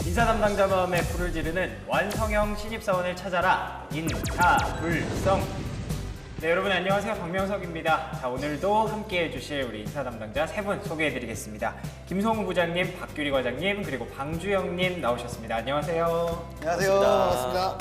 인사 담당자 마음에 불을 지르는 완성형 신입사원을 찾아라. 인사불성. 네, 여러분 안녕하세요. 박명석입니다. 자, 오늘도 함께해 주실 우리 인사 담당자 세 분 소개해 드리겠습니다. 김성우 부장님, 박규리 과장님, 그리고 방주영님 나오셨습니다. 안녕하세요. 안녕하세요. 반갑습니다.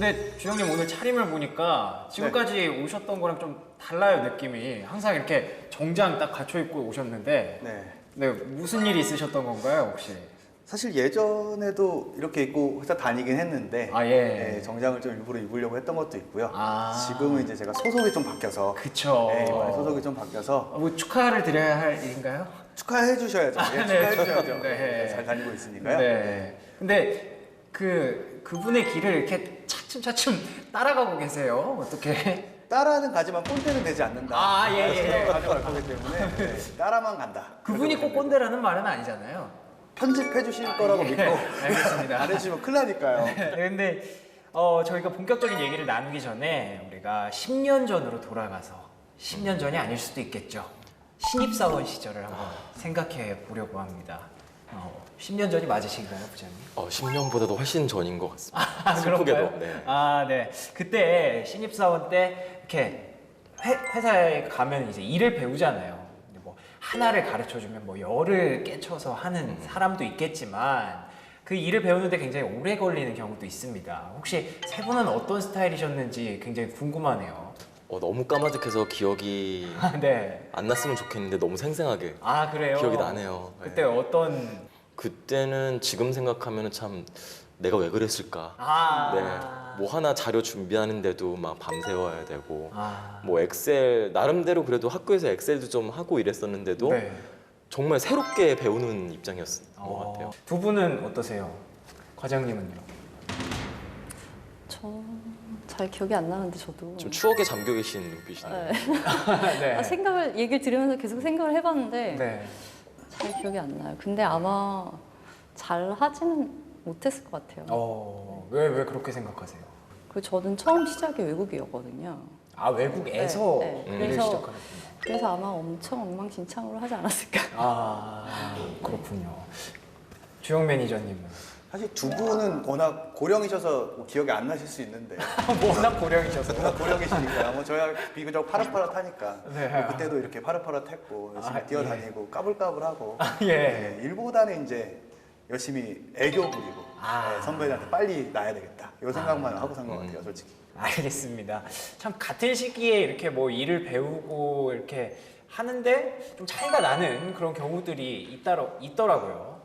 근데 주영님 오늘 차림을 보니까 지금까지 오셨던 거랑 좀 달라요, 느낌이. 항상 이렇게 정장 딱 갖춰 입고 오셨는데 네, 무슨 일이 있으셨던 건가요, 혹시? 사실 예전에도 이렇게 입고 회사 다니긴 했는데 정장을 좀 일부러 입으려고 했던 것도 있고요. 지금은 이제 제가 소속이 좀 바뀌어서 그쵸. 이번에 소속이 좀 바뀌어서 뭐 축하를 드려야 할 일인가요? 축하해 주셔야죠. 축하해 주셔야죠. 네. 잘 다니고 있으니까요. 네. 근데 그분의 길을 이렇게 차츰차츰 따라가고 계세요. 어떻게? 따라는 가지만 꼰대는 되지 않는다. 가져갈 거기 때문에 따라만 간다. 그분이 꼭 꼰대라는 말은 아니잖아요. 편집해 주실 거라고 믿고 알겠습니다. 안 해주시면 큰일 나니까요. 네, 근데 저희가 본격적인 얘기를 나누기 전에 우리가 10년 전으로 돌아가서 10년 전이 아닐 수도 있겠죠. 신입사원 시절을 한번 생각해 보려고 합니다. 10년 전이 맞으신가요, 부장님? 10년보다도 훨씬 전인 것 같습니다. 그런가요? 슬프게도. 네. 네. 그때 신입사원 때 이렇게 회사에 가면 이제 일을 배우잖아요. 근데 뭐 하나를 가르쳐 주면 뭐 열을 깨쳐서 하는 사람도 있겠지만 그 일을 배우는데 굉장히 오래 걸리는 경우도 있습니다. 혹시 세 분은 어떤 스타일이셨는지 굉장히 궁금하네요. 너무 까마득해서 기억이 네. 안 났으면 좋겠는데 너무 생생하게 그래요? 기억이 나네요. 네. 그때 어떤 그때는 지금 생각하면 참 내가 왜 그랬을까. 뭐 하나 자료 준비하는데도 막 밤새워야 되고 뭐 엑셀 나름대로 그래도 학교에서 엑셀도 좀 하고 이랬었는데도 정말 새롭게 배우는 입장이었던 것 같아요. 두 분은 어떠세요? 과장님은요? 저 잘 기억이 안 나는데 저도 좀 추억에 잠겨 계신 눈빛이네요. 네. 얘기를 들으면서 계속 생각을 해봤는데 네. 잘 기억이 안 나요. 근데 아마 잘 하지는 못했을 것 같아요. 왜 그렇게 생각하세요? 저는 처음 시작이 외국이었거든요. 외국에서 네. 일을 시작하셨군요. 그래서 아마 엄청 엉망진창으로 하지 않았을까. 그렇군요. 주영 매니저님은? 사실 두 분은 워낙 고령이셔서 뭐 기억이 안 나실 수 있는데 워낙 고령이셔서. 워낙 고령이시니까 뭐 저희가 비교적 파릇파릇하니까 네. 뭐 그때도 이렇게 파릇파릇했고 열심히 뛰어다니고 까불까불하고 일보다는 이제 열심히 애교 부리고 선배들한테 빨리 나야 되겠다 이 생각만 하고 산 것 같아요, 솔직히. 알겠습니다. 참 같은 시기에 이렇게 뭐 일을 배우고 이렇게 하는데 좀 차이가 나는 그런 경우들이 있더라고요.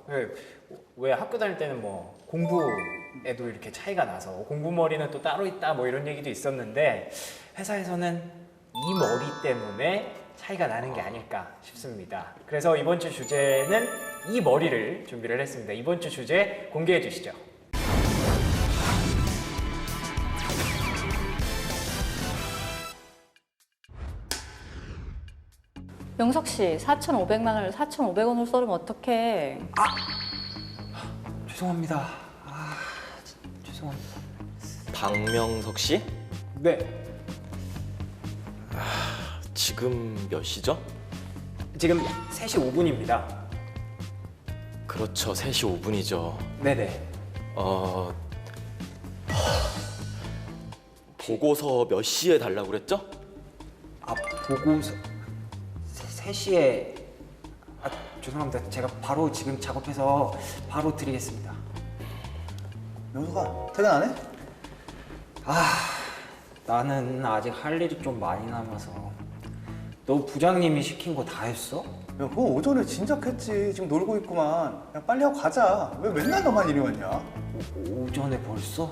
왜 학교 다닐 때는 뭐 공부에도 이렇게 차이가 나서 공부머리는 또 따로 있다 뭐 이런 얘기도 있었는데 회사에서는 이 머리 때문에 차이가 나는 게 아닐까 싶습니다. 그래서 이번 주 주제는 이 머리를 준비를 했습니다. 이번 주 주제 공개해 주시죠. 명석 씨, 4,500만 원을 4,500원으로 썰으면 어떡해? 죄송합니다. 죄송합니다. 박명석 씨? 네. 지금 몇 시죠? 지금 3시 5분입니다. 그렇죠. 3시 5분이죠. 네네. 보고서 몇 시에 달라고 그랬죠? 보고서 3시에 죄송합니다. 제가 바로 지금 작업해서 바로 드리겠습니다. 명수가 퇴근 안 해? 나는 아직 할 일이 좀 많이 남아서. 너 부장님이 시킨 거 다 했어? 야, 그거 오전에 진작했지. 지금 놀고 있구만. 야, 빨리 하고 가자. 왜 맨날 너만 이리 왔냐? 오전에 벌써?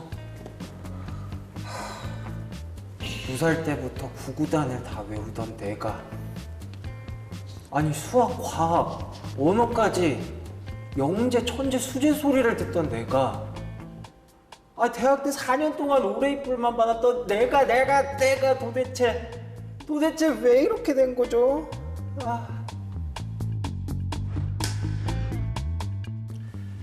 2살 때부터 구구단을 다 외우던 내가 아니 수학, 과학, 언어까지 영재, 천재, 수재 소리를 듣던 내가 대학 때 4년 동안 오레이뿔만 받았던 내가 도대체 도대체 왜 이렇게 된 거죠?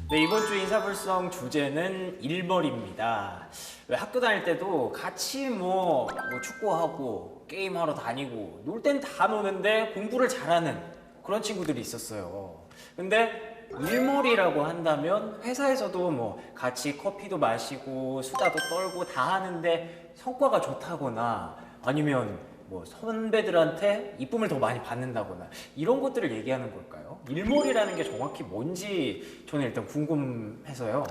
네, 이번 주 인사불성 주제는 일머리입니다. 왜 학교 다닐 때도 같이 뭐 축구하고 게임하러 다니고 놀 땐 다 노는데 공부를 잘하는 그런 친구들이 있었어요. 근데 일머리라고 한다면 회사에서도 뭐 같이 커피도 마시고 수다도 떨고 다 하는데 성과가 좋다거나 아니면 뭐 선배들한테 이쁨을 더 많이 받는다거나 이런 것들을 얘기하는 걸까요? 일머리라는 게 정확히 뭔지 저는 일단 궁금해서요.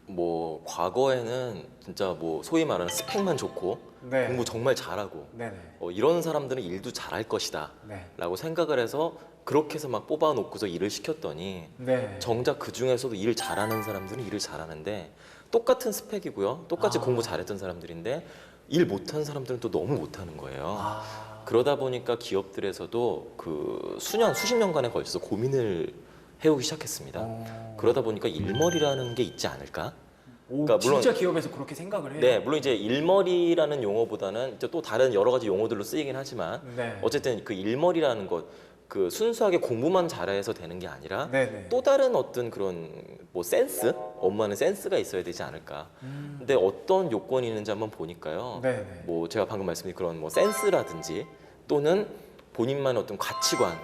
뭐 과거에는 진짜 뭐 소위 말하는 스펙만 좋고 네. 공부 정말 잘하고 네네. 이런 사람들은 일도 잘할 것이다 네. 라고 생각을 해서 그렇게 해서 막 뽑아놓고서 일을 시켰더니 네. 정작 그 중에서도 일 잘하는 사람들은 일을 잘하는데 똑같은 스펙이고요. 똑같이 공부 잘했던 사람들인데 일 못하는 사람들은 또 너무 못하는 거예요. 그러다 보니까 기업들에서도 그 수십 년간에 걸쳐서 고민을 해오기 시작했습니다. 그러다 보니까 일머리라는 게 있지 않을까? 오, 그러니까 물론 진짜 기업에서 그렇게 생각을 해요. 네, 물론 이제 일머리라는 용어보다는 이제 또 다른 여러 가지 용어들로 쓰이긴 하지만 네. 어쨌든 그 일머리라는 것, 그 순수하게 공부만 잘해서 되는 게 아니라 네네. 또 다른 어떤 그런 뭐 센스? 업무하는 센스가 있어야 되지 않을까. 근데 어떤 요건이 있는지 한번 보니까요. 네네. 뭐 제가 방금 말씀드린 그런 뭐 센스라든지 또는 본인만의 어떤 가치관,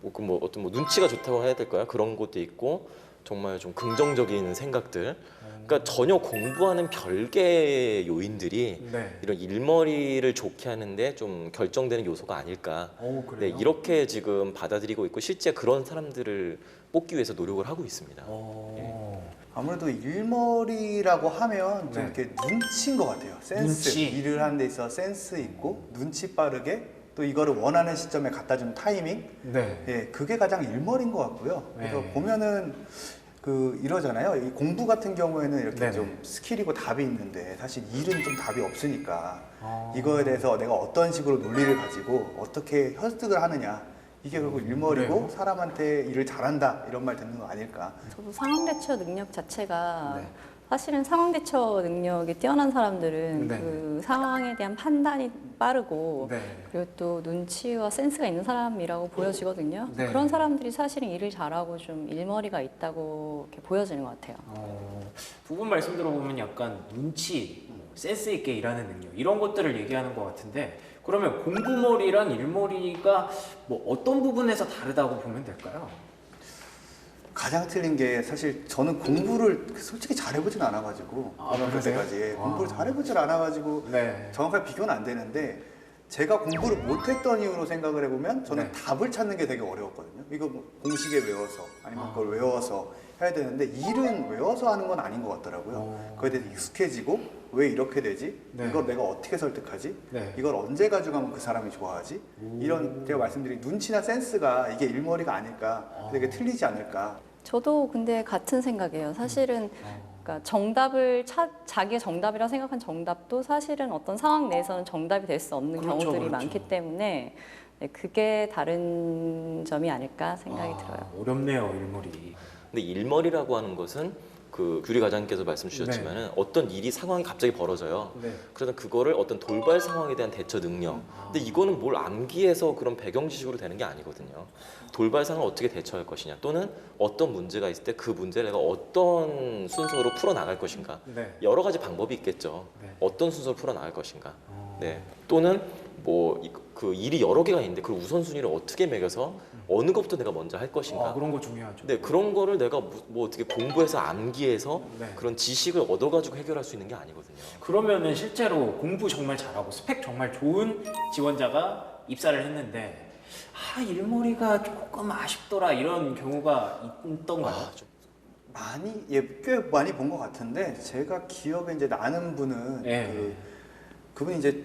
뭐 어떤 뭐 눈치가 좋다고 해야 될까요? 그런 것도 있고 정말 좀 긍정적인 생각들. 그러니까 전혀 공부하는 별개의 요인들이 네. 이런 일머리를 좋게 하는데 좀 결정되는 요소가 아닐까. 오, 네, 그래요? 이렇게 지금 받아들이고 있고 실제 그런 사람들을 뽑기 위해서 노력을 하고 있습니다. 아무래도 일머리라고 하면 좀 네. 이렇게 눈치인 것 같아요. 센스. 눈치. 일을 하는 데 있어 센스 있고 눈치 빠르게 또 이거를 원하는 시점에 갖다 주는 타이밍. 네. 예, 그게 가장 일머리인 것 같고요. 그래서 네. 보면은 그 이러잖아요. 이 공부 같은 경우에는 이렇게 네네. 좀 스킬이고 답이 있는데 사실 일은 좀 답이 없으니까 이거에 대해서 내가 어떤 식으로 논리를 가지고 어떻게 설득을 하느냐. 이게 결국 일머리고 그래요? 사람한테 일을 잘한다 이런 말 듣는 거 아닐까. 저도 상황 대처 능력 자체가 네. 사실은 상황 대처 능력이 뛰어난 사람들은 네. 그 상황에 대한 판단이 빠르고 네. 그리고 또 눈치와 센스가 있는 사람이라고 보여지거든요. 네. 그런 사람들이 사실은 일을 잘하고 좀 일머리가 있다고 이렇게 보여지는 것 같아요. 두 분 말씀 들어보면 약간 눈치, 센스 있게 일하는 능력 이런 것들을 얘기하는 것 같은데 그러면 공부머리랑 일머리가 뭐 어떤 부분에서 다르다고 보면 될까요? 가장 틀린 게 사실 저는 공부를 솔직히 잘해보진 않아가지고 고등학교 그러세요? 때까지 공부를 잘해보질 않아가지고 네. 정확하게 비교는 안 되는데 제가 공부를 못했던 이유로 생각을 해보면 저는 네. 답을 찾는 게 되게 어려웠거든요. 이거 뭐 공식에 외워서 아니면 그걸 외워서 해야 되는데 일은 외워서 하는 건 아닌 것 같더라고요. 그거에 대해서 익숙해지고 왜 이렇게 되지? 네. 이걸 내가 어떻게 설득하지? 네. 이걸 언제 가져가면 그 사람이 좋아하지? 이런 제가 말씀드린 눈치나 센스가 이게 일머리가 아닐까 되게 틀리지 않을까. 저도 근데 같은 생각이에요. 사실은 그러니까 정답을 자기의 정답이라 생각한 정답도 사실은 어떤 상황 내에서는 정답이 될 수 없는 그렇죠, 경우들이 그렇죠. 많기 때문에 네, 그게 다른 점이 아닐까 생각이 들어요. 어렵네요, 일머리. 근데 일머리라고 하는 것은 그 규리 과장께서 말씀 주셨지만은 어떤 일이 상황이 갑자기 벌어져요. 네. 그러다 그거를 어떤 돌발 상황에 대한 대처 능력. 근데 이거는 뭘 암기해서 그런 배경 지식으로 되는 게 아니거든요. 돌발 상황을 어떻게 대처할 것이냐 또는 어떤 문제가 있을 때 그 문제를 내가 어떤 순서로 풀어 나갈 것인가. 네. 여러 가지 방법이 있겠죠. 네. 어떤 순서로 풀어 나갈 것인가. 네. 또는 뭐 그 일이 여러 개가 있는데 그 우선순위를 어떻게 매겨서 어느 것부터 내가 먼저 할 것인가. 그런 거 중요하죠. 네, 그런 거를 내가 뭐 어떻게 공부해서 암기해서 네. 그런 지식을 얻어가지고 해결할 수 있는 게 아니거든요. 그러면은 실제로 공부 정말 잘하고 스펙 정말 좋은 지원자가 입사를 했는데 일머리가 조금 아쉽더라 이런 경우가 있던가요? 많이 꽤 많이 본 것 같은데 제가 기억에 이제 나는 분은 네. 그분이 이제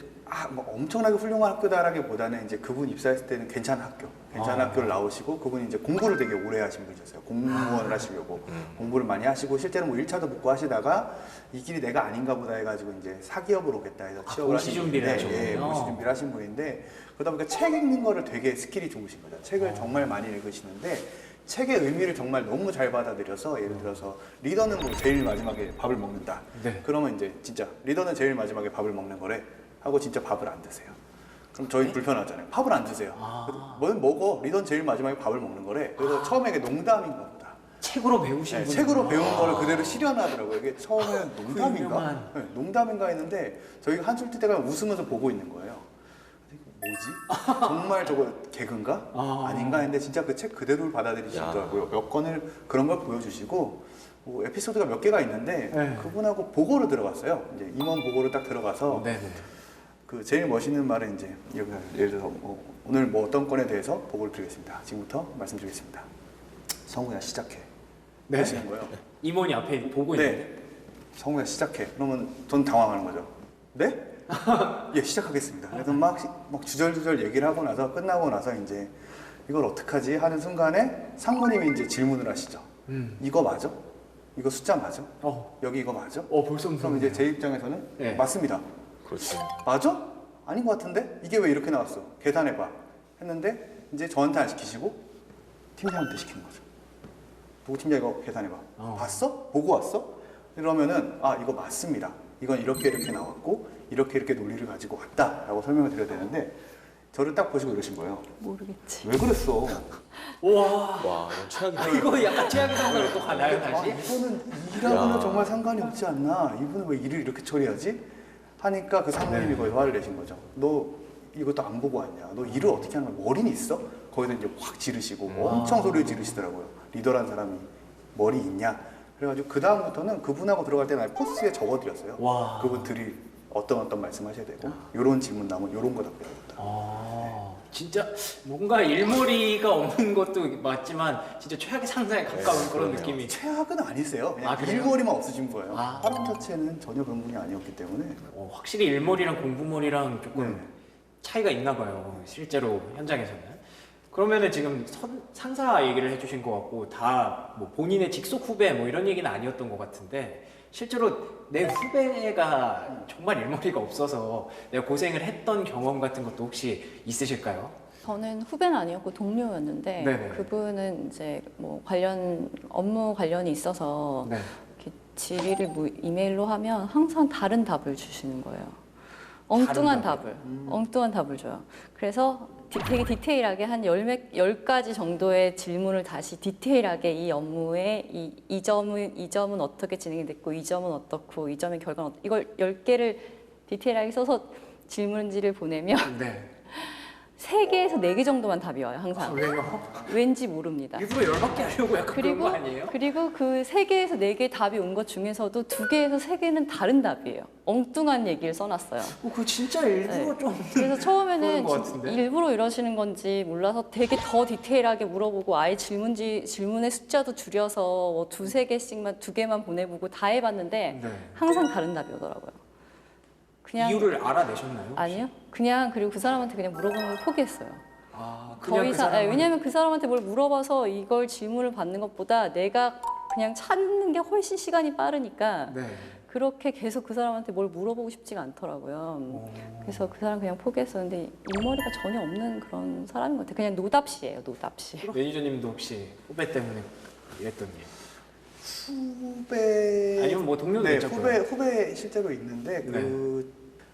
뭐 엄청나게 훌륭한 학교다라기보다는 이제 그분 입사했을 때는 괜찮은 학교를 나오시고 그분이 이제 공부를 되게 오래 하신 분이셨어요. 공무원을 하시려고 공부를 많이 하시고 실제로 뭐 1차도 붙고 하시다가 이 길이 내가 아닌가 보다 해가지고 이제 사기업을 오겠다 해서 취업을 고시 준비를 하셨군요. 예, 고시 준비를 하신 분인데 그러다 보니까 책 읽는 거를 되게 스킬이 좋으신 거죠. 책을 정말 많이 읽으시는데 책의 의미를 정말 너무 잘 받아들여서 예를 들어서 리더는 뭐 제일 마지막에 밥을 먹는다. 네. 그러면 이제 진짜 리더는 제일 마지막에 밥을 먹는 거래 하고 진짜 밥을 안 드세요. 그럼 저희 불편하잖아요. 밥을 안 주세요. 뭘 먹어? 리더는 제일 마지막에 밥을 먹는 거래. 그래서 처음에 이게 농담인가 보다. 책으로 배우신 네, 분. 책으로 배운 거를 그대로 실현하더라고요. 이게 처음에는 농담인가? 유명한. 네, 농담인가 했는데 저희가 한술 뜰 때가 웃으면서 보고 있는 거예요. 뭐지? 정말 저거 개그인가? 아닌가 했는데 진짜 그 책 그대로를 받아들이시더라고요. 몇 건을 그런 걸 보여주시고 뭐 에피소드가 몇 개가 있는데 네. 그분하고 보고를 들어갔어요. 이제 임원 보고를 딱 들어가서 네네. 그 제일 멋있는 말은 이제 여기 예를 들어서 오늘 뭐 어떤 건에 대해서 보고를 드리겠습니다. 지금부터 말씀드리겠습니다. 성우야 시작해. 네. 하시는 거예요. 임원이 앞에 보고 있는데. 네. 성우야 시작해. 그러면 전 당황하는 거죠. 네? 예, 시작하겠습니다. 그래서 막 주절주절 얘기를 하고 나서 끝나고 나서 이제 이걸 어떡하지 하는 순간에 상무님이 이제 질문을 하시죠. 이거 맞아? 이거 숫자 맞아? 여기 이거 맞아? 벌써 그럼 이제 제 입장에서는 네. 맞습니다. 그렇지. 맞아? 아닌 것 같은데? 이게 왜 이렇게 나왔어? 계산해봐. 했는데 이제 저한테 안 시키시고 팀장한테 시키는 거죠. 보고 팀장 이거 계산해봐. 봤어? 보고 왔어? 이러면은 아 이거 맞습니다. 이건 이렇게 이렇게 나왔고 이렇게 이렇게 논리를 가지고 왔다라고 설명을 드려야 되는데 저를 딱 보시고 이러신 거예요. 모르겠지. 왜 그랬어? 와. 와, 이건 최악이다. 이거 약간 최악의 상사로 또 가나요 다시? 이거는 일하고는 야. 정말 상관이 없지 않나? 이분은 왜 일을 이렇게 처리하지? 하니까 그 상무님이 거기서 화를 내신 거죠. 너 이것도 안 보고 왔냐? 너 일을 어떻게 하는 거야? 머리는 있어? 거기서 이제 확 지르시고 엄청 소리를 지르시더라고요. 리더란 사람이 머리 있냐? 그래가지고 그 다음부터는 그분하고 들어갈 때는 아예 포스트에 적어드렸어요. 와. 그분들이 어떤 말씀하셔야 되고 이런 질문 나오면 이런 거 답변해야 된다. 진짜 뭔가 일머리가 없는 것도 맞지만 진짜 최악의 상사에 가까운 그런 그러네요. 느낌이. 최악은 아니세요. 그냥 그래요? 일머리만 없으신 거예요. 아. 사람 자체는 전혀 그런 분이 아니었기 때문에 확실히 일머리랑 공부머리랑 조금 네. 차이가 있나 봐요. 실제로 현장에서는. 그러면은 지금 상사 얘기를 해주신 것 같고 다 뭐 본인의 직속 후배 뭐 이런 얘기는 아니었던 것 같은데 실제로 내 후배가 정말 일머리가 없어서 내가 고생을 했던 경험 같은 것도 혹시 있으실까요? 저는 후배는 아니었고 동료였는데 네네. 그분은 이제 뭐 업무 관련이 있어서 네. 이렇게 질의를 뭐 이메일로 하면 항상 다른 답을 주시는 거예요. 엉뚱한 답을. 엉뚱한 답을 줘요. 그래서 되게 디테일하게 한 10가지 정도의 질문을 다시 디테일하게 이 업무에 이 점은 어떻게 진행이 됐고 이 점은 어떻고 이 점의 결과는 이걸 10개를 디테일하게 써서 질문지를 보내면 네. 3개에서 4개 정도만 답이 와요, 항상. 왜요? 왠지 모릅니다. 일부러 열받게 하려고 약간 그런 거 아니에요? 그리고 그 3개에서 4개 답이 온 것 중에서도 2개에서 3개는 다른 답이에요. 엉뚱한 얘기를 써놨어요. 그거 진짜 일부러 네. 좀. 그래서 처음에는 그런 것 같은데? 일부러 이러시는 건지 몰라서 되게 더 디테일하게 물어보고 아예 질문의 숫자도 줄여서 뭐 2-3개씩만 2개만 보내보고 다 해봤는데 네. 항상 다른 답이 오더라고요. 그냥 이유를 알아내셨나요? 아니요. 그냥 그리고 그 사람한테 그냥 물어보는 걸 포기했어요. 그냥 더 그 이상 사람은- 왜냐하면 그 사람한테 뭘 물어봐서 이걸 질문을 받는 것보다 내가 그냥 찾는 게 훨씬 시간이 빠르니까 네. 그렇게 계속 그 사람한테 뭘 물어보고 싶지가 않더라고요. 그래서 그 사람 그냥 포기했었는데 일머리가 전혀 없는 그런 사람인 것 같아요. 그냥 노답시예요, 노답시. 매니저님도 혹시 후배 때문에 이랬던 게 후배 아니면 뭐 동료도 네, 있죠. 후배 실제로 있는데 네.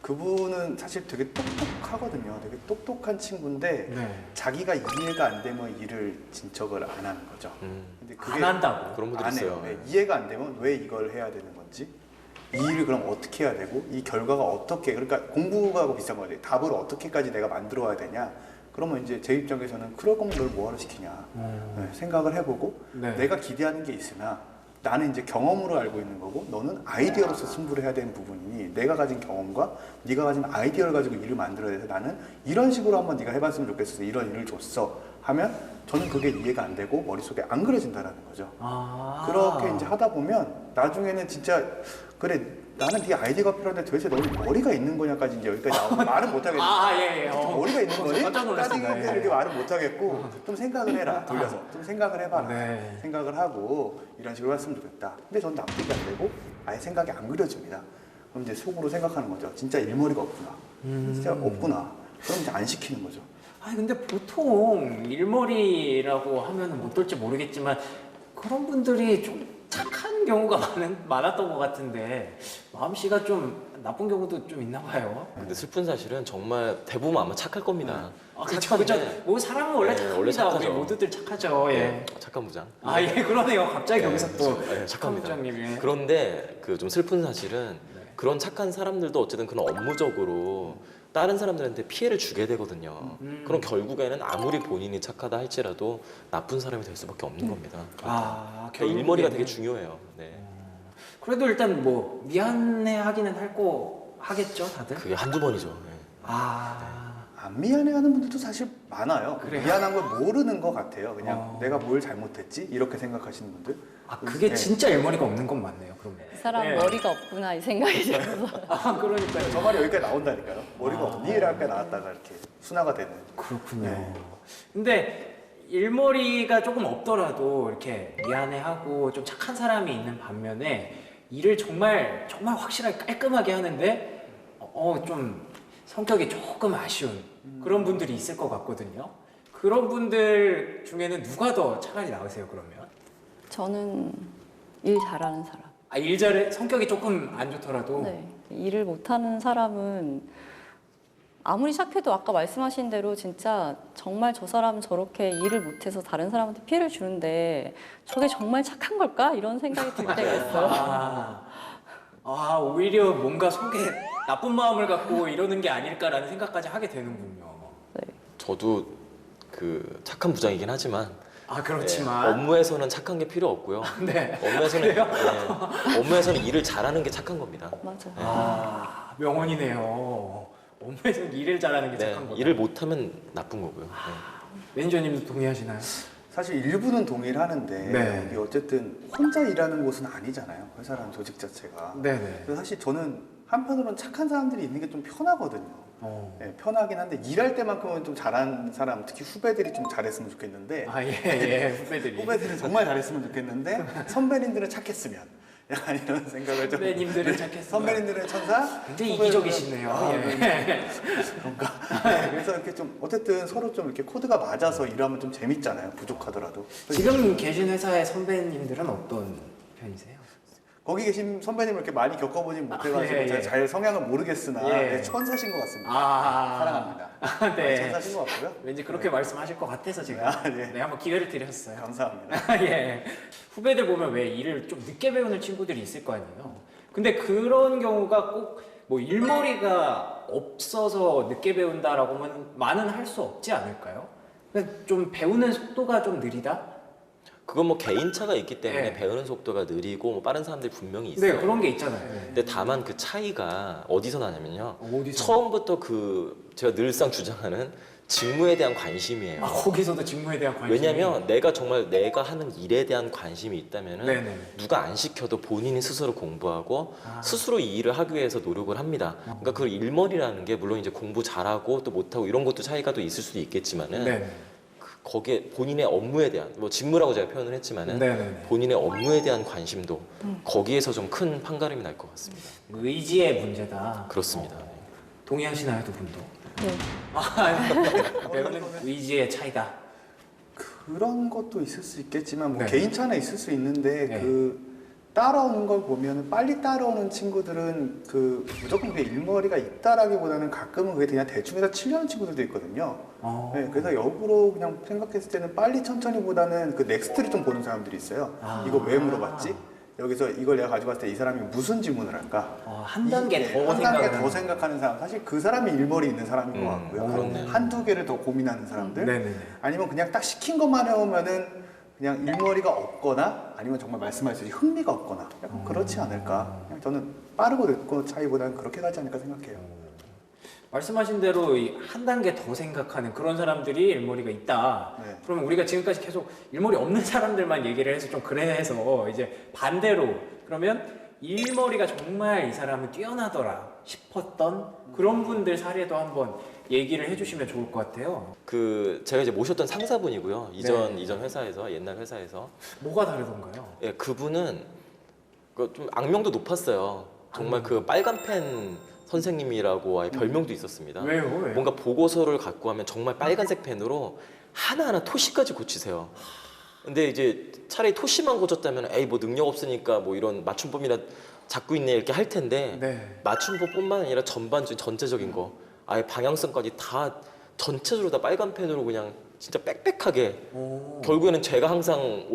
그분은 사실 되게 똑똑하거든요. 되게 똑똑한 친구인데 네. 자기가 이해가 안 되면 일을 진척을 안 하는 거죠. 근데 안 한다고. 그런 분들 안 있어요. 해요. 네, 이해가 안 되면 왜 이걸 해야 되는 건지, 이 일을 그럼 어떻게 해야 되고, 이 결과가 어떻게, 그러니까 공부하고 비슷한 거예요. 답을 어떻게까지 내가 만들어 와야 되냐. 그러면 이제 제 입장에서는 그럴 거면 널 뭐하러 시키냐. 네, 생각을 해보고 네. 내가 기대하는 게 있으나 나는 이제 경험으로 알고 있는 거고 너는 아이디어로서 승부를 해야 되는 부분이니 내가 가진 경험과 네가 가진 아이디어를 가지고 일을 만들어야 돼서 나는 이런 식으로 한번 네가 해봤으면 좋겠어서 이런 일을 줬어 하면 저는 그게 이해가 안 되고 머릿속에 안 그려진다는 거죠. 그렇게 이제 하다 보면 나중에는 진짜 그래 나는 네 아이디어가 필요한데 도대체 너는 머리가 있는 거냐까지 이제 여기까지 나오면 말은 못 하겠지. 예. 머리가 있는 거니? 깜짝 놀랐습니다. 따지는데 예. 이렇게 말을 못 하겠고 좀 생각을 해라. 돌려서 좀 생각을 해봐라. 네. 생각을 하고 이런 식으로 했으면 좋겠다. 근데 전 납득이 안 되고 아예 생각이 안 그려집니다. 그럼 이제 속으로 생각하는 거죠. 진짜 일머리가 없구나. 진짜 없구나. 그럼 이제 안 시키는 거죠. 아니 근데 보통 일머리라고 하면 못 될지 모르겠지만 그런 분들이 좀 착한 착한 경우가 많았던 것 같은데 마음씨가 좀 나쁜 경우도 좀 있나 봐요. 근데 슬픈 사실은 정말 대부분 아마 착할 겁니다. 그렇죠, 그렇죠. 뭐 사람은 원래 네, 착합니다. 원래 착하죠. 우리 모두들 착하죠. 예. 착한 부장. 아, 예, 그러네요. 갑자기 여기서 또 네, 착합니다. 부장님이. 그런데 그 좀 슬픈 사실은 그런 착한 사람들도 어쨌든 그런 업무적으로 다른 사람들한테 피해를 주게 되거든요. 그럼 결국에는 아무리 본인이 착하다 할지라도 나쁜 사람이 될 수밖에 없는 겁니다. 아, 그러니까 일머리가 되게 중요해요. 네. 그래도 일단 뭐 미안해 하기는 하겠죠, 다들? 그게 한두 번이죠. 네. 안 미안해하는 분들도 사실 많아요. 그래요? 미안한 걸 모르는 것 같아요. 그냥 내가 뭘 잘못했지 이렇게 생각하시는 분들. 그게 네. 진짜 일머리가 없는 건 맞네요, 그러면. 이 사람 네. 머리가 없구나 이 생각이 들어서. 그러니까요. 저 말이 여기까지 나온다니까요. 머리가 없니라까 나왔다가 이렇게 순화가 되는. 그렇군요. 네. 근데 일머리가 조금 없더라도 이렇게 미안해하고 좀 착한 사람이 있는 반면에 일을 정말 확실하게 깔끔하게 하는데 좀 성격이 조금 아쉬운 그런 분들이 있을 것 같거든요. 그런 분들 중에는 누가 더 차라리 나으세요, 그러면? 저는 일 잘하는 사람. 일 잘해 성격이 조금 안 좋더라도. 네. 일을 못하는 사람은 아무리 착해도 아까 말씀하신 대로 진짜 정말 저 사람은 저렇게 일을 못해서 다른 사람한테 피해를 주는데 저게 정말 착한 걸까? 이런 생각이 들 때가 있어요. 오히려 뭔가 속에 나쁜 마음을 갖고 이러는 게 아닐까라는 생각까지 하게 되는군요. 저도 그 착한 부장이긴 하지만 그렇지만. 네, 업무에서는 착한 게 필요 없고요. 네. 업무에서는 일을 잘하는 게 착한 겁니다. 맞아. 명언이네요. 업무에서 일을 잘하는 게 네, 착한 거다. 일을 못하면 나쁜 거고요. 매니저님도 동의하시나요? 사실 일부는 동의하는데 네. 이게 어쨌든 혼자 일하는 곳은 아니잖아요. 회사라는 조직 자체가. 네네. 그래서 사실 저는 한편으로는 착한 사람들이 있는 게 좀 편하거든요. 네, 편하긴 한데 일할 때만큼은 좀 잘하는 사람, 특히 후배들이 좀 잘했으면 좋겠는데 후배들이. 후배들은 정말 잘했으면 좋겠는데 선배님들은 착했으면 약간 이런 생각을 좀. 선배님들은 착했으면. 선배님들은 천사. 굉장히 후배들은- 이기적이시네요. 그런가. 네, 그래서 이렇게 좀 어쨌든 서로 좀 이렇게 코드가 맞아서 일하면 좀 재밌잖아요. 부족하더라도. 지금 계신 회사의 선배님들은 어떤 편이세요? 거기 계신 선배님을 이렇게 많이 겪어보진 못해가지고 예, 예. 제가 잘 성향은 모르겠으나 예. 네, 천사신 것 같습니다. 사랑합니다. 네. 천사신 것 같고요. 왠지 그렇게 말씀하실 것 같아서 제가 네. 한번 기회를 드렸어요. 감사합니다. 예. 후배들 보면 왜 일을 좀 늦게 배우는 친구들이 있을 거 아니에요. 근데 그런 경우가 꼭 뭐 일머리가 없어서 늦게 배운다라고만은 할 수 없지 않을까요? 그러니까 좀 배우는 속도가 좀 느리다? 그건 뭐 개인차가 있기 때문에 네. 배우는 속도가 느리고 뭐 빠른 사람들이 분명히 있어요. 네, 그런 게 있잖아요. 근데 다만 그 차이가 어디서 나냐면요. 어디서? 처음부터 제가 늘상 주장하는 직무에 대한 관심이에요. 거기서도 직무에 대한 관심이. 왜냐면 내가 정말 내가 하는 일에 대한 관심이 있다면은 네네. 누가 안 시켜도 본인이 스스로 공부하고 스스로 이 일을 하기 위해서 노력을 합니다. 그러니까 그 일머리라는 게 물론 이제 공부 잘하고 또 못하고 이런 것도 차이가 또 있을 수도 있겠지만은 네네. 거기에 본인의 업무에 대한 뭐 직무라고 제가 표현을 했지만은 네네네. 본인의 업무에 대한 관심도 거기에서 좀 큰 판가름이 날 것 같습니다. 의지의 문제다. 그렇습니다. 동의하시나요, 두 분도? 네. 배우는 의지의 차이다. 그런 것도 있을 수 있겠지만 뭐 네. 개인차는 있을 수 있는데 네. 그 따라오는 걸 보면은 빨리 따라오는 친구들은 그 무조건 그게 일머리가 있다라기보다는 가끔은 그게 그냥 대충해서 치려는 친구들도 있거든요. 네, 그래서 역으로 그냥 생각했을 때는 빨리 천천히보다는 그 넥스트를 좀 보는 사람들이 있어요. 이거 왜 물어봤지? 여기서 이걸 내가 가지고 왔을 때 이 사람이 무슨 질문을 할까? 한 단계 더 한 단계 생각을 더 생각하는 사람, 사실 그 사람이 일머리 있는 사람인 것 같고요. 그렇네요. 한두 개를 더 고민하는 사람들, 네네네. 아니면 그냥 딱 시킨 것만 해오면은 그냥 일머리가 없거나 아니면 정말 말씀하셨듯이 흥미가 없거나 약간 그렇지 않을까. 그냥 저는 빠르고 늦고 차이보다는 그렇게 가지 않을까 생각해요. 말씀하신 대로 한 단계 더 생각하는 그런 사람들이 일머리가 있다. 네. 그러면 우리가 지금까지 계속 일머리 없는 사람들만 얘기를 해서 좀 그래서 이제 반대로 그러면 일머리가 정말 이 사람은 뛰어나더라 싶었던 그런 분들 사례도 한번 얘기를 해주시면 좋을 것 같아요. 제가 이제 모셨던 상사분이고요. 이전 회사에서 옛날 회사에서 뭐가 다르던가요? 예, 그분은 좀 악명도 높았어요. 정말 그 빨간 펜 선생님이라고 아예 별명도 있었습니다. 왜요? 뭔가 보고서를 갖고 하면 정말 빨간색 펜으로 하나하나 토시까지 고치세요. 근데 이제 차라리 토시만 고쳤다면 에이 뭐 능력 없으니까 뭐 이런 맞춤법이나 잡고 있네 이렇게 할 텐데 네. 맞춤법뿐만 아니라 전체적인 거 아예 방향성까지 다 전체적으로 다 빨간 펜으로 그냥 진짜 빽빽하게 결국에는 제가 항상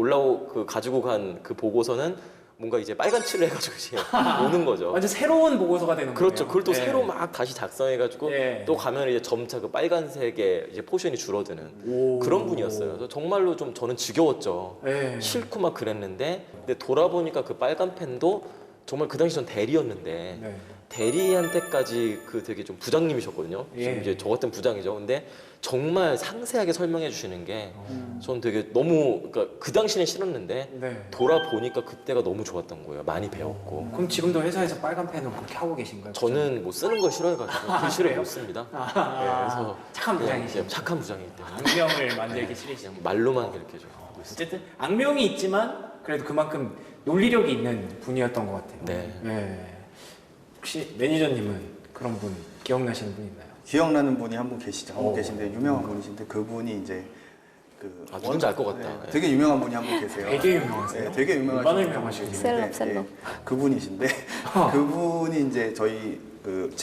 가지고 간 그 보고서는 뭔가 이제 빨간 칠을 해가지고 이제 오는 거죠. 완전 새로운 보고서가 되는 거예요. 그렇죠. 그걸 또 네. 새로 막 다시 작성해가지고 네. 또 가면 이제 점차 그 빨간색의 이제 포션이 줄어드는 그런 분이었어요. 그래서 정말로 좀 저는 지겨웠죠. 네. 싫고 막 그랬는데 근데 돌아보니까 그 빨간 펜도 정말 그 당시 전 대리였는데 네. 대리한테까지 그 되게 좀 부장님이셨거든요. 예. 지금 이제 저 같은 부장이죠. 근데 정말 상세하게 설명해 주시는 게 전 되게 너무 그러니까 그 당시는 싫었는데 네. 돌아보니까 그때가 너무 좋았던 거예요. 많이 배웠고. 그럼 지금도 회사에서 빨간 펜으로 그렇게 하고 계신가요? 저는 뭐 쓰는 걸 싫어해가지고 글씨를 못 씁니다. 그래서 착한 그냥 부장이시죠. 착한 부장이기 때문에 악명을 만들기 싫으시죠. 그냥 말로만 이렇게 좀 하고 있어요. 어쨌든 악명이 있지만 그래도 그만큼 논리력이 있는 분이었던 것 같아요. 네. 혹시 매니저님은 그런 분 기억나시는 분 있나요? 기억나는 분이 한 분 계시죠. 한 분 오. 계신데 유명한 분이신데 그분이 이제 그 누군지 알 것 같다. 네, 예. 되게 유명한 분이 한 분 계세요. 되게 유명하세요? 네, 되게 유명하신 얼마나 분이 유명하시죠? 계시는데, 셀럽. 그분이신데 그분이 이제 저희 그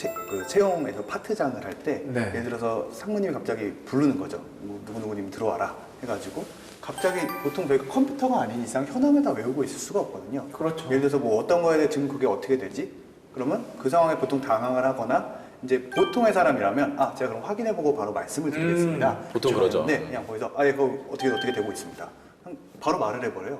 채용에서 파트장을 할 때 네. 예를 들어서 상무님이 갑자기 부르는 거죠. 뭐 누구누구님 들어와라 해가지고 갑자기 보통 저희가 컴퓨터가 아닌 이상 현황을 다 외우고 있을 수가 없거든요. 그렇죠. 예를 들어서 뭐 어떤 거에 대해 지금 그게 어떻게 되지? 그러면 그 상황에 보통 당황을 하거나 이제 보통의 사람이라면 제가 그럼 확인해보고 바로 말씀을 드리겠습니다. 보통 그러죠. 네, 그냥 거기서 예, 그거 어떻게 되고 있습니다. 그냥 바로 말을 해버려요.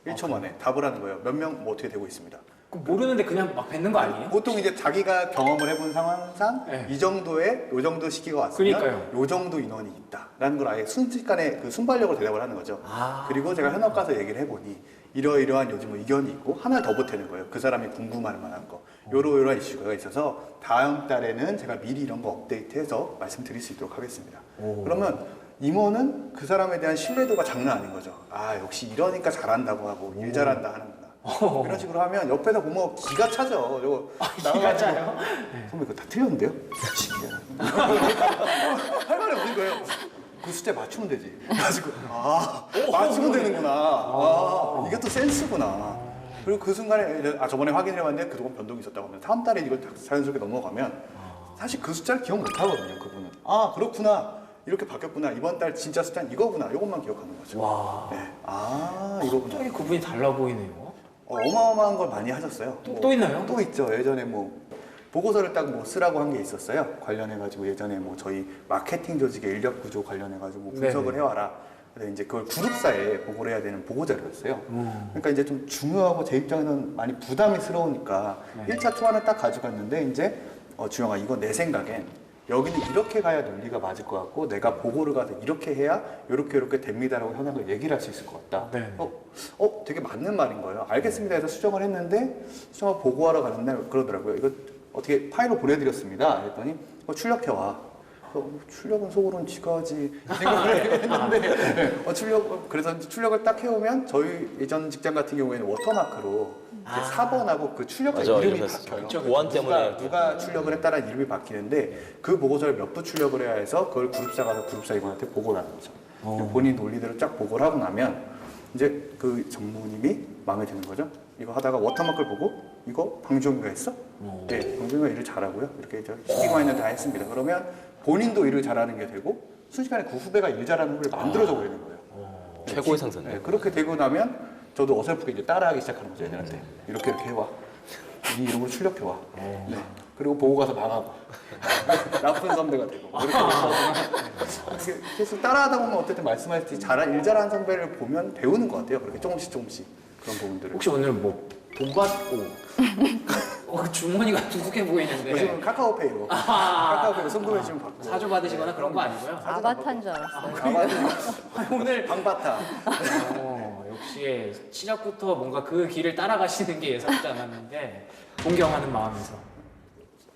1초 만에 답을 하는 거예요. 몇 명 뭐 어떻게 되고 있습니다. 그럼 모르는데 그냥 막 뱉는 거 아니에요? 보통 이제 자기가 경험을 해본 상황상 네. 이 정도의 요 정도 시기가 왔으면 그러니까요. 요 정도 인원이 있다라는 걸 아예 순식간에 그 순발력으로 대답을 하는 거죠. 그리고 제가 현업 가서 얘기를 해보니 이러이러한 요즘 뭐 의견이 있고 하나 더 보태는 거예요. 그 사람이 궁금할 만한 거. 요러요러한 이슈가 있어서 다음 달에는 제가 미리 이런 거 업데이트해서 말씀드릴 수 있도록 하겠습니다. 그러면 임원은 그 사람에 대한 신뢰도가 장난 아닌 거죠. 역시 이러니까 잘한다고 하고 일 잘한다 하는구나. 이런 식으로 하면 옆에서 보면 기가 차죠. 저거 기가 차요? 선배 그거 다 틀렸는데요? 할 말이 없는 거예요. 그 숫자 맞추면 되지. 그래가지고 맞추면 되는구나. 이게 또 센스구나. 그리고 그 순간에 저번에 확인해봤는데 그동안 변동이 있었다고 하면 다음 달에 이걸 자연스럽게 넘어가면 사실 그 숫자를 기억 못 하거든요. 그분은 그렇구나. 이렇게 바뀌었구나. 이번 달 진짜 숫자는 이거구나. 이것만 기억하는 거죠. 와. 네. 이거구나. 갑자기 그분이 달라 보이네요. 어마어마한 걸 많이 하셨어요. 또 있나요? 또 있죠. 예전에 뭐 보고서를 딱 뭐 쓰라고 한 게 있었어요. 관련해가지고 예전에 뭐 저희 마케팅 조직의 인력 구조 관련해가지고 뭐 분석을 네. 해와라. 그래서 이제 그걸 그룹사에 보고를 해야 되는 보고 자료였어요. 그러니까 이제 좀 중요하고 제 입장에서는 많이 부담스러우니까 네. 1차 초안을 딱 가져갔는데 이제 주영아 이거 내 생각엔 여기는 이렇게 가야 논리가 맞을 것 같고 내가 보고를 가서 이렇게 해야 이렇게 됩니다라고 현황을 얘기를 할 수 있을 것 같다. 네. 되게 맞는 말인 거예요. 알겠습니다 해서 수정을 했는데 수정을 보고하러 가는 날 그러더라고요. 이거 어떻게 파일로 보내드렸습니다. 했더니 출력해와. 출력은 속으로는 지가 하지 생각을 했는데 그래서 출력을 딱 해오면 저희 예전 직장 같은 경우에는 워터마크로 이제 4번하고 그 출력자 맞아, 이름이 이랬었죠. 바뀌어요. 보안 때문에 누가 출력을 했다는 이름이 바뀌는데 그 보고서를 몇 부 출력을 해야 해서 그걸 그룹사 가서 그룹사 이분한테 보고를 하는 거죠. 본인 논리대로 쫙 보고를 하고 나면 이제 그 전무님이 마음에 드는 거죠. 이거 하다가 워터마크를 보고 이거 방주영이가 했어? 네, 방주영이가 일을 잘하고요. 이렇게 시키고 있는 다 했습니다. 그러면 본인도 일을 잘하는 게 되고 순식간에 그 후배가 일 잘하는 후배를 만들어줘 버리는 거예요. 최고의 상사네. 네, 그렇게 되고 나면 저도 어설프게 이제 따라하기 시작하는 거죠, 애들한테. 이렇게 해와. 이 이름으로 출력해와. 네. 그리고 보고 가서 망하고. 나쁜 선배가 되고. 이렇게 계속 따라하다 보면 어쨌든 말씀하셨듯이 일 잘하는 선배를 보면 배우는 것 같아요. 그렇게 조금씩 그런 부분들을. 혹시 오늘 뭐 돈 받고 주머니가 두둑해 보이는데 요즘은 카카오페이로 카카오페이로 송금해 주면 받고 사주 받으시거나 그런 거 아니고요? 아바타인 줄 알았어요. 오늘 방바타. 역시 시작부터 뭔가 그 길을 따라가시는 게 예상치 않았는데 존경하는 마음에서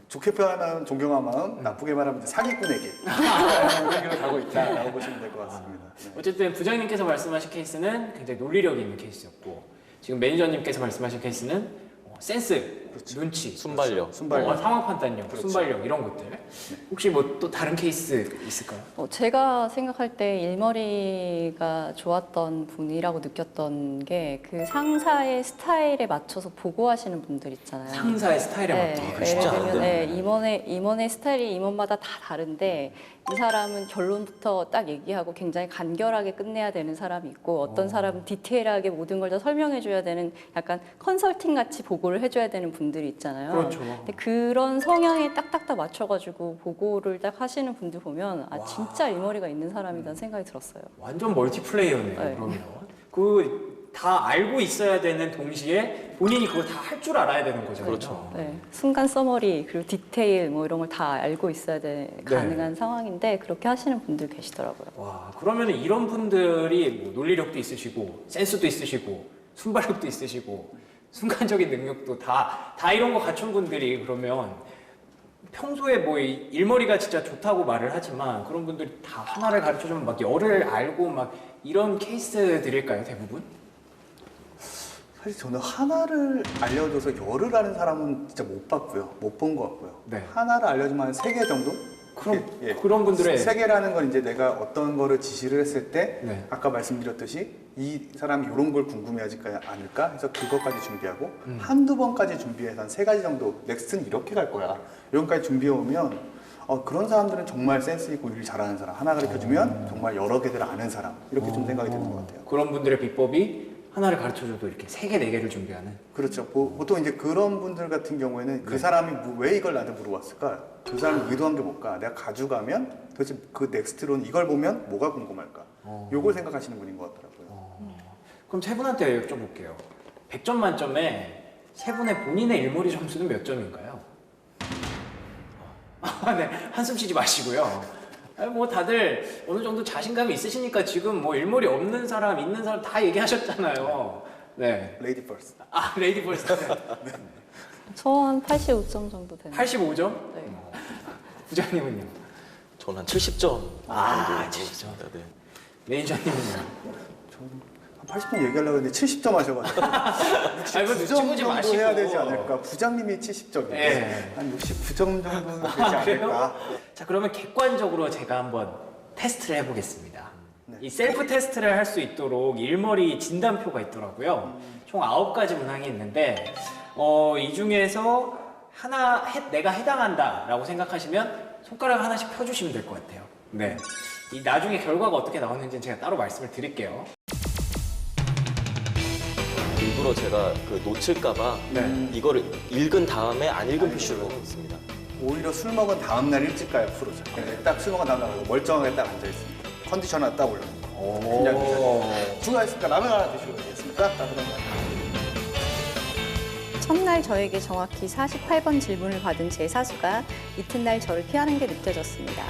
좋게 표현하면 존경한 마음, 나쁘게 말하면 이제 사기꾼에게 그런 길을 가고 있다라고 보시면 될 것 같습니다. 네. 어쨌든 부장님께서 말씀하신 케이스는 굉장히 논리력이 있는 케이스였고 지금 매니저님께서 말씀하신 케이스는 센스, 그렇죠. 눈치, 순발력. 순발력. 상황 판단력, 그렇죠. 순발력 이런 것들. 혹시 뭐 또 다른 케이스 있을까요? 제가 생각할 때 일머리가 좋았던 분이라고 느꼈던 게 그 상사의 스타일에 맞춰서 보고하시는 분들 있잖아요. 상사의 스타일에 맞게. 그거 예를 쉽지 들면 않은데. 임원의 스타일이 임원마다 다 다른데 이 사람은 결론부터 딱 얘기하고 굉장히 간결하게 끝내야 되는 사람이 있고 어떤 사람은 디테일하게 모든 걸 다 설명해 줘야 되는 약간 컨설팅 같이 보고를 해줘야 되는 분들이 있잖아요. 그렇죠. 근데 그런 성향에 딱딱딱 맞춰가지고 보고를 딱 하시는 분들 보면 아 진짜 일머리가 있는 사람이라는 생각이 들었어요. 완전 멀티플레이어네요. 네. 그러면 그 다 알고 있어야 되는 동시에 본인이 그걸 다 할 줄 알아야 되는 거잖아요. 그렇죠. 네, 순간 서머리 그리고 디테일 뭐 이런 걸 다 알고 있어야 가능한 상황인데 그렇게 하시는 분들 계시더라고요. 와, 그러면 이런 분들이 뭐 논리력도 있으시고 센스도 있으시고 순발력도 있으시고 순간적인 능력도 다 이런 거 갖춘 분들이 그러면 평소에 뭐 일머리가 진짜 좋다고 말을 하지만 그런 분들이 다 하나를 가르쳐주면 막 열을 알고 막 이런 케이스들일까요, 대부분? 사실 저는 하나를 알려줘서 열을 아는 사람은 진짜 못 봤고요. 못 본 것 같고요. 네. 하나를 알려주면 한 3개 정도? 그런 분들의 3개라는 건 이제 내가 어떤 거를 지시를 했을 때 네. 아까 말씀드렸듯이 이 사람이 이런 걸 궁금해하지 않을까 해서 그것까지 준비하고 한두 번까지 준비해서 한 3가지 정도 넥스트는 이렇게 갈 거야. 이런까지 준비해 오면 그런 사람들은 정말 센스 있고 일 잘하는 사람. 하나 가르쳐주면 정말 여러 개를 아는 사람. 이렇게 좀 생각이 드는 것 같아요. 그런 분들의 비법이 하나를 가르쳐줘도 이렇게 3개, 4개를 준비하는. 그렇죠. 보통 이제 그런 분들 같은 경우에는 그 사람이 왜 이걸 나한테 물어봤을까? 그 사람이 의도한 게 뭘까? 내가 가져가면 도대체 그 넥스트로는 이걸 보면 뭐가 궁금할까? 요걸 생각하시는 분인 것 같더라고요. 그럼 세 분한테 여쭤볼게요. 100점 만점에 세 분의 본인의 일머리 점수는 몇 점인가요? 네, 한숨 쉬지 마시고요. 뭐 다들 어느 정도 자신감이 있으시니까 지금 뭐 일머리 없는 사람, 있는 사람 다 얘기하셨잖아요. 네. 레이디 퍼스트. 레이디 벌스트. 저 한 85점 정도 되는. 85점? 네. 부장님은요? 저는 한 70점 정도 70점. 네. 매니저님은요? 한 80점 얘기하려고 했는데 70점 하셔가지고 뭐 9점 찍지 정도 마시고. 해야 되지 않을까? 부장님이 70점인데 네. 한 69점 정도 되지 않을까? 자, 그러면 객관적으로 제가 한번 테스트를 해보겠습니다. 네. 이 셀프 테스트를 할 수 있도록 일머리 진단표가 있더라고요. 총 9가지 문항이 있는데 이 중에서 내가 해당한다라고 생각하시면 손가락 하나씩 펴주시면 될 것 같아요. 네. 이 나중에 결과가 어떻게 나왔는지는 제가 따로 말씀을 드릴게요. 일부러 제가 놓칠까봐 네. 이거를 읽은 다음에 안 읽은 표시를 하고 있습니다. 오히려 술 먹은 다음날 일찍 가요 프로죠. 딱 술 먹은 다음날 가고 멀쩡하게 딱 앉아있습니다. 컨디션 하나 딱 올려놓고 그냥 수고하셨습니까? 라면 하나 드시고 계시겠습니까? 따뜻한 거. 첫날 저에게 정확히 48번 질문을 받은 제 사수가 이튿날 저를 피하는 게 느껴졌습니다.